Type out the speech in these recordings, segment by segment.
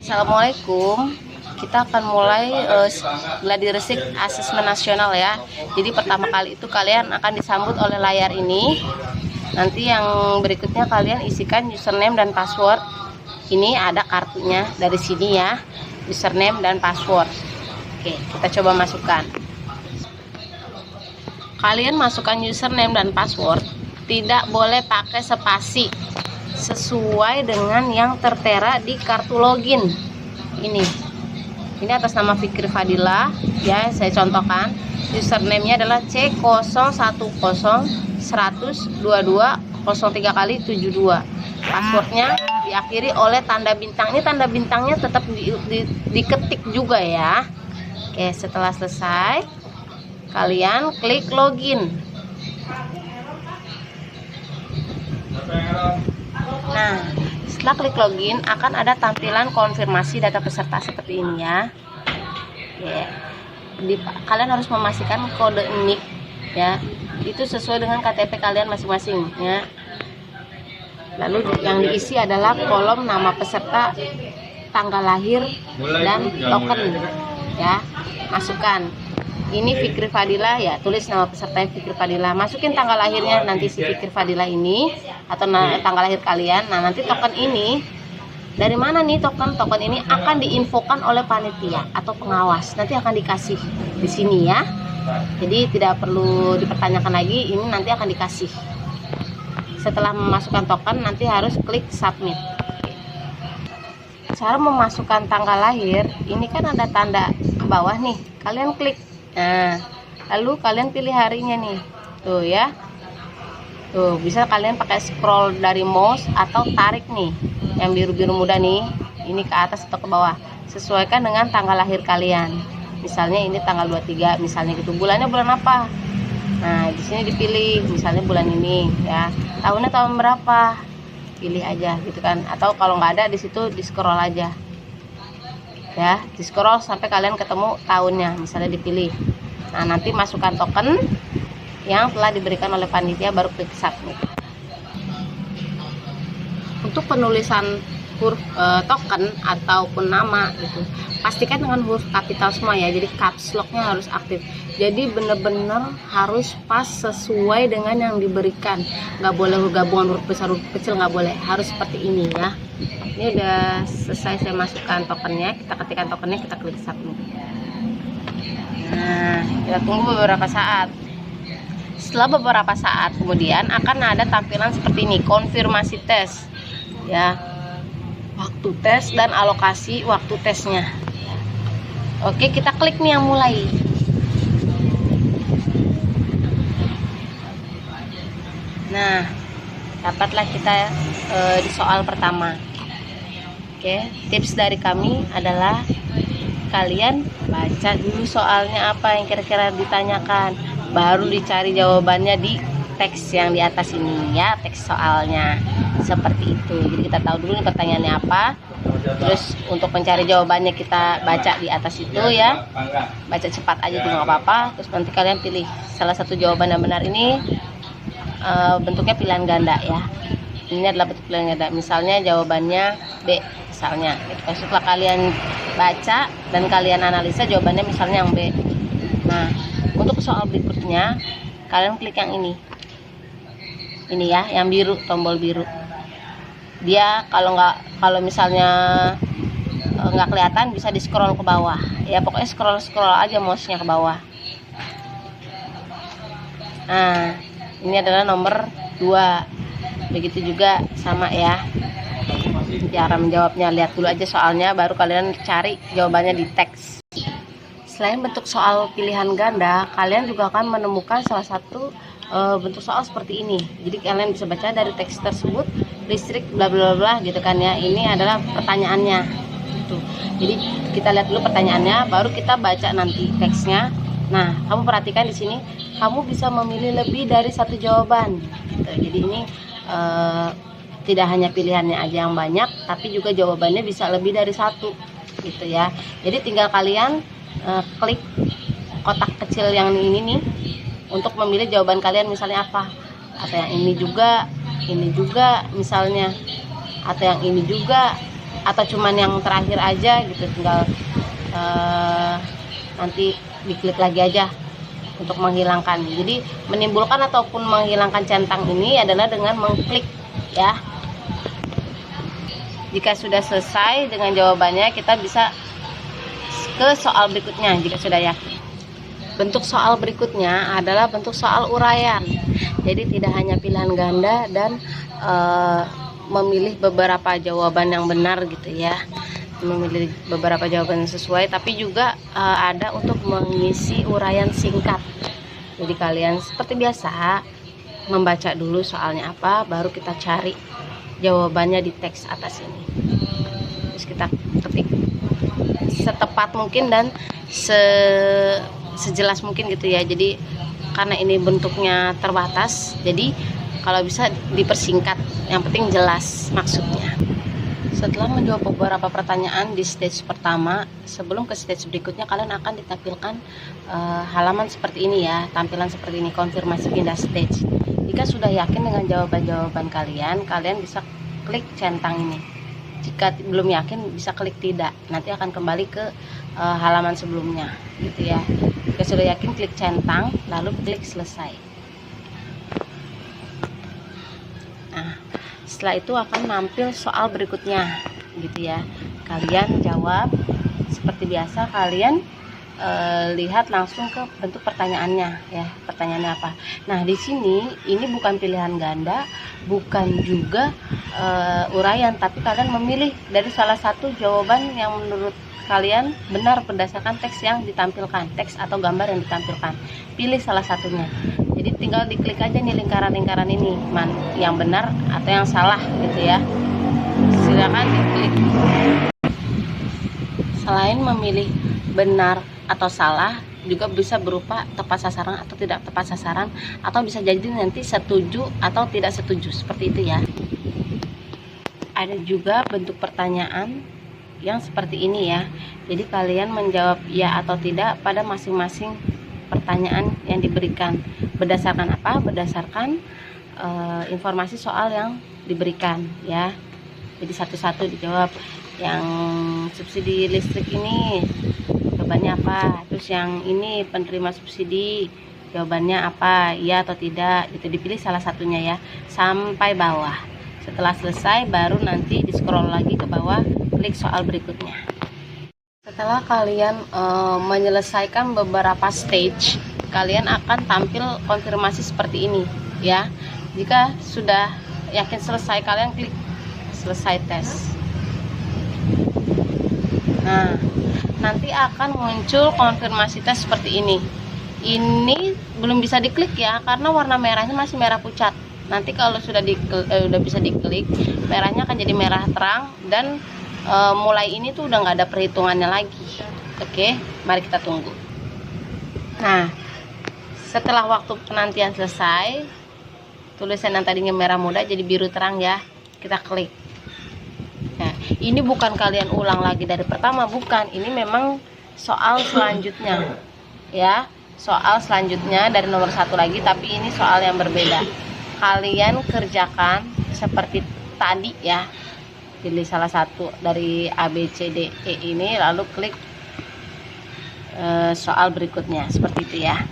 Assalamualaikum. Kita akan mulai gladi resik asesmen nasional ya. Jadi pertama kali itu kalian akan disambut oleh layar ini. Nanti yang berikutnya kalian isikan username dan password. Ini ada kartunya dari sini ya, username dan password. Oke, kita coba masukkan. Kalian masukkan username dan password, tidak boleh pakai spasi, sesuai dengan yang tertera di kartu login. Ini atas nama Fikri Fadila ya, saya contohkan. Username-nya adalah C0101002203 kali 72. Passwordnya diakhiri oleh tanda bintang. Ini tanda bintangnya tetap diketik juga ya. Oke, setelah selesai kalian klik login. Nah, setelah klik login akan ada tampilan konfirmasi data peserta seperti ini ya. Kalian harus memastikan kode NIK ya, itu sesuai dengan KTP kalian masing-masing ya. Lalu yang diisi adalah kolom nama peserta, tanggal lahir dan token ya. Masukkan. Ini Fikri Fadila ya, tulis nama peserta Fikri Fadila, masukin tanggal lahirnya nanti si Fikri Fadila ini atau tanggal lahir kalian. Nah, nanti token ini dari mana nih? Token ini akan diinfokan oleh panitia atau pengawas, nanti akan dikasih di sini ya. Jadi tidak perlu dipertanyakan lagi, ini nanti akan dikasih. Setelah memasukkan token nanti harus klik submit. Cara memasukkan tanggal lahir, ini kan ada tanda ke bawah nih, kalian klik. Nah, lalu kalian pilih harinya nih, tuh ya. Tuh, bisa kalian pakai scroll dari mouse atau tarik nih, yang biru-biru muda nih, ini ke atas atau ke bawah. Sesuaikan dengan tanggal lahir kalian. Misalnya ini tanggal 23, misalnya gitu. Bulannya bulan apa? Nah, di sini dipilih, misalnya bulan ini ya. Tahunnya tahun berapa? Pilih aja gitu kan. Atau kalau nggak ada di situ di scroll aja. Ya, di scroll sampai kalian ketemu tahunnya, misalnya dipilih. Nah, nanti masukkan token yang telah diberikan oleh panitia, baru klik submit. Untuk penulisan huruf token ataupun nama gitu, pastikan dengan huruf kapital semua ya, jadi caps lock-nya harus aktif. Jadi bener-bener harus pas sesuai dengan yang diberikan, nggak boleh gabungan huruf besar huruf kecil, nggak boleh, harus seperti ini ya. Ini udah selesai saya masukkan tokennya, kita ketikkan tokennya, kita klik submit. Nah, kita tunggu beberapa saat. Setelah beberapa saat kemudian akan ada tampilan seperti ini, konfirmasi tes ya, waktu tes dan alokasi waktu tesnya. Oke, kita klik nih yang mulai. Nah, dapatlah kita di soal pertama. Oke, tips dari kami adalah kalian baca dulu soalnya apa yang kira-kira ditanyakan, baru dicari jawabannya di teks yang di atas ini ya, teks soalnya seperti itu. Jadi kita tahu dulu nih pertanyaannya apa, terus untuk mencari jawabannya kita baca di atas itu ya, baca cepat aja tuh nggak apa-apa. Terus nanti kalian pilih salah satu jawaban yang benar. Ini bentuknya pilihan ganda ya, ini adalah bentuk pilihan ganda. Misalnya jawabannya B misalnya, setelah kalian baca dan kalian analisa jawabannya misalnya yang B. Nah, untuk soal berikutnya kalian klik yang ini ya, yang biru, tombol biru. Dia kalau misalnya nggak kelihatan bisa di scroll ke bawah ya, pokoknya scroll aja mouse-nya ke bawah. Nah, ini adalah nomor 2. Begitu juga sama ya cara menjawabnya, lihat dulu aja soalnya, baru kalian cari jawabannya di teks. Selain bentuk soal pilihan ganda, kalian juga akan menemukan salah satu bentuk soal seperti ini. Jadi kalian bisa baca dari teks tersebut, listrik bla bla bla gitu kan ya. Ini adalah pertanyaannya gitu. Jadi kita lihat dulu pertanyaannya, baru kita baca nanti teksnya. Nah, kamu perhatikan di sini, kamu bisa memilih lebih dari satu jawaban gitu. Jadi ini tidak hanya pilihannya aja yang banyak, tapi juga jawabannya bisa lebih dari satu gitu ya. Jadi tinggal kalian klik kotak kecil yang ini nih untuk memilih jawaban kalian, misalnya apa, atau yang ini juga misalnya, atau yang ini juga, atau cuman yang terakhir aja gitu, tinggal nanti diklik lagi aja untuk menghilangkan. Jadi menimbulkan ataupun menghilangkan centang ini adalah dengan mengklik ya. Jika sudah selesai dengan jawabannya, kita bisa ke soal berikutnya jika sudah yakin. Bentuk soal berikutnya adalah bentuk soal uraian. Jadi tidak hanya pilihan ganda dan memilih beberapa jawaban yang benar gitu ya, memilih beberapa jawaban yang sesuai, tapi juga ada untuk mengisi uraian singkat. Jadi kalian seperti biasa membaca dulu soalnya apa, baru kita cari jawabannya di teks atas ini. Terus kita ketik setepat mungkin dan sejelas mungkin gitu ya. Jadi karena ini bentuknya terbatas, jadi kalau bisa dipersingkat, yang penting jelas maksudnya. Setelah menjawab beberapa pertanyaan di stage pertama, sebelum ke stage berikutnya kalian akan ditampilkan halaman seperti ini ya, tampilan seperti ini, konfirmasi pindah stage. Jika sudah yakin dengan jawaban-jawaban kalian, kalian bisa klik centang ini. Jika belum yakin, bisa klik tidak. Nanti akan kembali ke halaman sebelumnya, gitu ya. Jika sudah yakin, klik centang, lalu klik selesai. Nah, setelah itu akan nampil soal berikutnya, gitu ya. Kalian jawab seperti biasa. Kalian lihat langsung ke bentuk pertanyaannya ya, pertanyaannya apa. Nah di sini ini bukan pilihan ganda, bukan juga uraian, tapi kalian memilih dari salah satu jawaban yang menurut kalian benar berdasarkan teks yang ditampilkan, teks atau gambar yang ditampilkan. Pilih salah satunya. Jadi tinggal diklik aja nih lingkaran-lingkaran ini, yang benar atau yang salah gitu ya. Silakan diklik. Selain memilih benar atau salah, juga bisa berupa tepat sasaran atau tidak tepat sasaran, atau bisa jadi nanti setuju atau tidak setuju, seperti itu ya. Ada juga bentuk pertanyaan yang seperti ini ya. Jadi kalian menjawab ya atau tidak pada masing-masing pertanyaan yang diberikan. Berdasarkan apa? Berdasarkan informasi soal yang diberikan ya. Jadi satu-satu dijawab. Yang subsidi listrik ini jawabannya apa, terus yang ini penerima subsidi jawabannya apa, iya atau tidak, itu dipilih salah satunya ya, sampai bawah. Setelah selesai baru nanti di scroll lagi ke bawah, klik soal berikutnya. Setelah kalian menyelesaikan beberapa stage, kalian akan tampil konfirmasi seperti ini ya. Jika sudah yakin selesai, kalian klik selesai tes. Nah, nanti akan muncul konfirmasi tes seperti ini. Ini belum bisa diklik ya, karena warna merahnya masih merah pucat. Nanti kalau sudah udah bisa diklik, merahnya akan jadi merah terang dan mulai ini tuh udah nggak ada perhitungannya lagi. Oke, mari kita tunggu. Nah, setelah waktu penantian selesai, tulisan yang tadinya merah muda jadi biru terang ya. Kita klik. Nah, ini bukan kalian ulang lagi dari pertama, bukan. Ini memang soal selanjutnya ya, soal selanjutnya dari nomor 1 lagi, tapi ini soal yang berbeda. Kalian kerjakan seperti tadi ya, pilih salah satu dari A, B, C, D, E ini, lalu klik soal berikutnya, seperti itu ya.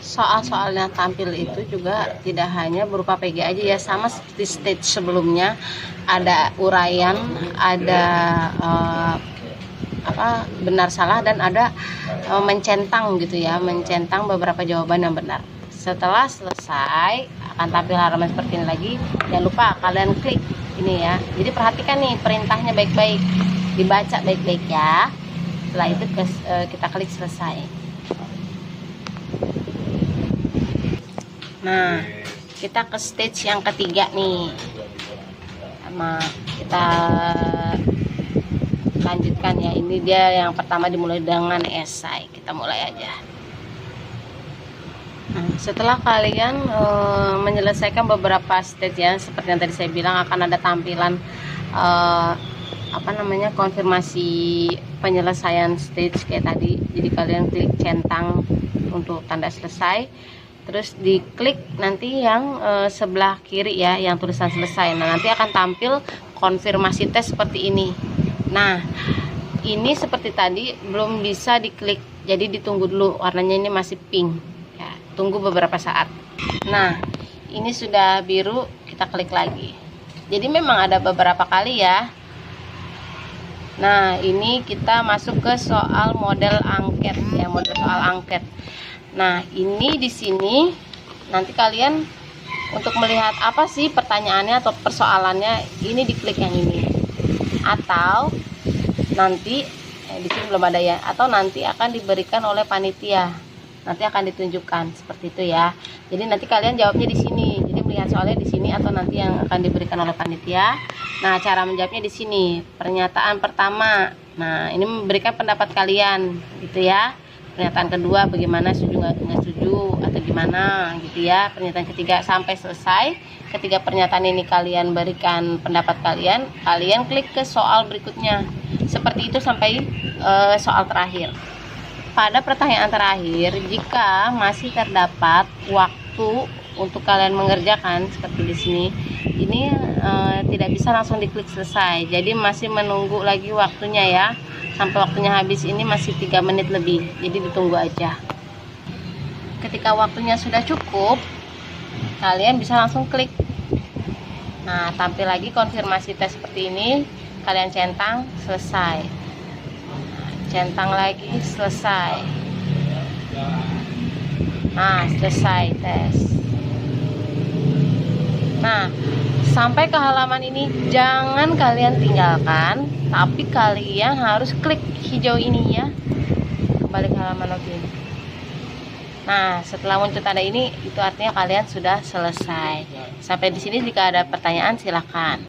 Soal-soal yang tampil itu juga tidak hanya berupa PG aja ya, sama seperti stage sebelumnya, ada uraian, ada benar salah, dan ada mencentang gitu ya, mencentang beberapa jawaban yang benar. Setelah selesai akan tampil halaman seperti ini lagi. Jangan lupa kalian klik ini ya. Jadi perhatikan nih perintahnya baik-baik, dibaca baik-baik ya. Setelah itu kita klik selesai. Nah, kita ke stage yang ketiga nih. Kita lanjutkan ya. Ini dia yang pertama, dimulai dengan esai. Kita mulai aja. Nah, setelah kalian menyelesaikan beberapa stage ya, seperti yang tadi saya bilang, akan ada tampilan konfirmasi penyelesaian stage kayak tadi. Jadi kalian klik centang untuk tanda selesai. Terus diklik nanti yang sebelah kiri ya, yang tulisan selesai. Nah, nanti akan tampil konfirmasi tes seperti ini. Nah, ini seperti tadi belum bisa diklik, jadi ditunggu dulu, warnanya ini masih pink ya, tunggu beberapa saat. Nah, ini sudah biru, kita klik lagi. Jadi memang ada beberapa kali ya. Nah, ini kita masuk ke soal model angket ya, model soal angket. Nah, ini di sini nanti kalian untuk melihat apa sih pertanyaannya atau persoalannya, ini diklik yang ini. Atau nanti di sini belum ada ya, atau nanti akan diberikan oleh panitia. Nanti akan ditunjukkan seperti itu ya. Jadi nanti kalian jawabnya di sini. Jadi melihat soalnya di sini atau nanti yang akan diberikan oleh panitia. Nah, cara menjawabnya di sini. Pernyataan pertama. Nah, ini memberikan pendapat kalian gitu ya. Pernyataan kedua bagaimana, setuju nggak setuju atau gimana gitu ya. Pernyataan ketiga sampai selesai. Ketika pernyataan ini kalian berikan pendapat kalian, kalian klik ke soal berikutnya. Seperti itu sampai soal terakhir. Pada pertanyaan terakhir, jika masih terdapat waktu untuk kalian mengerjakan seperti di sini, ini tidak bisa langsung diklik selesai. Jadi masih menunggu lagi waktunya ya. Sampai waktunya habis ini masih 3 menit lebih. Jadi ditunggu aja. Ketika waktunya sudah cukup, kalian bisa langsung klik. Nah, tampil lagi konfirmasi tes seperti ini. Kalian centang, selesai. Centang lagi, selesai. Nah, selesai tes. Nah, sampai ke halaman ini jangan kalian tinggalkan, tapi kalian harus klik hijau ini ya. Kembali ke halaman login. Nah, setelah muncul tanda ini, itu artinya kalian sudah selesai. Sampai di sini jika ada pertanyaan silakan.